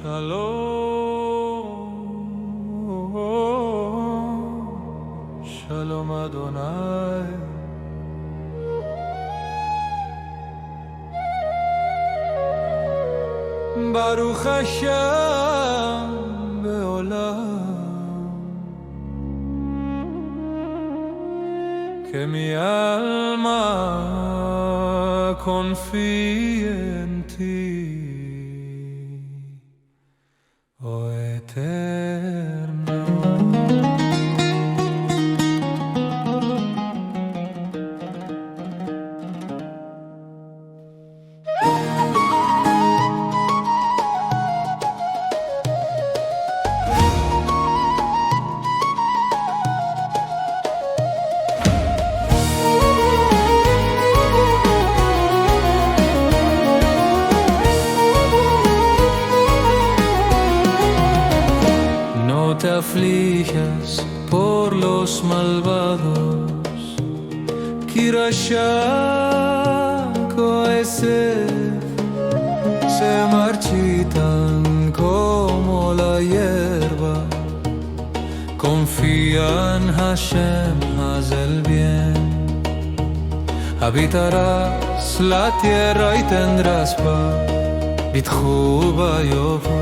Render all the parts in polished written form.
Shalom, Shalom Adonai. Baruch Hashem Beolam, que mi alma confíe en ti, oh Eterno. No te aflijas por los malvados, Kirasha Koesef, se marchitan como la hierba. Confía en Hashem, haz el bien, habitarás la tierra y tendrás paz. Bitchu bayovu.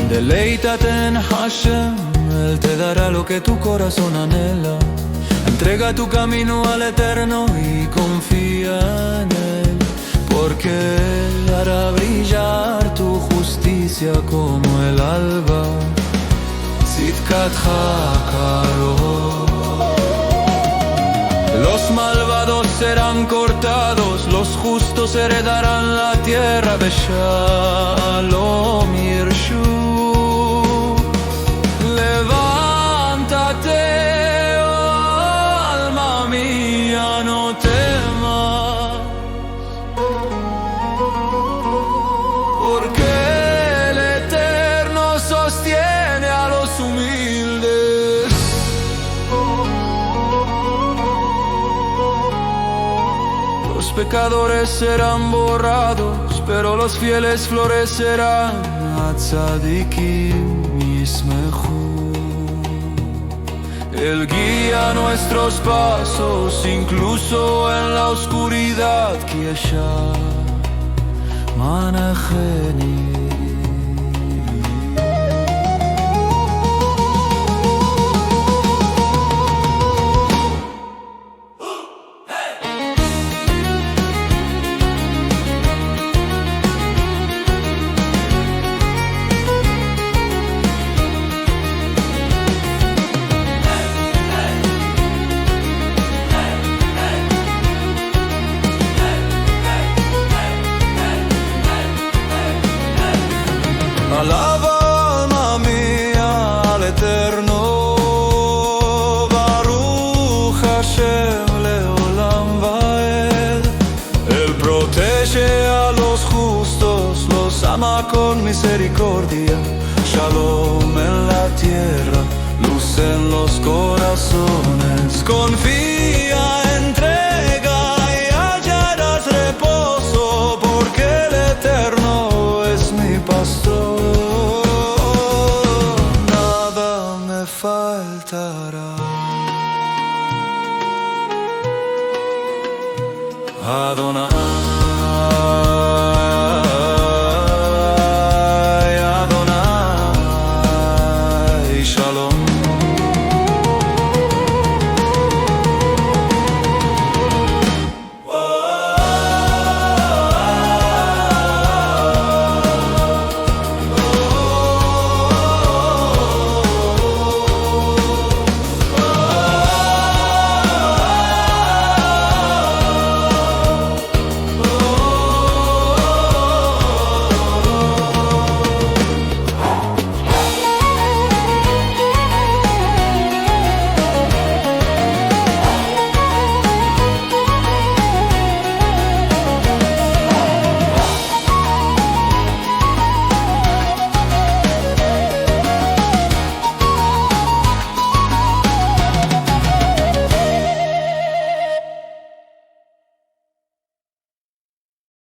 Deleítate en Hashem, Él te dará lo que tu corazón anhela. Entrega tu camino al Eterno y confía en Él, porque Él hará brillar tu justicia como el alba. Tzidkatcha karov. Los malvados serán cortados, los justos heredarán la tierra. Beshalom yirshu. Levántate, oh alma mía, no temas, porque el Eterno sostiene a los humildes. Los pecadores serán borrados, pero los fieles florecerán. Atzadikim yismechu. Él guía nuestros pasos, incluso en la oscuridad. Kiesha manacheni. Alaba alma mía al Eterno, Baruch Hashem leolam vaed. Él protege a los justos, los ama con misericordia. Shalom en la tierra, luz en los corazones. Confía, entrega y hallarás reposo, porque el Eterno es mi pastor. Faltará. Adonai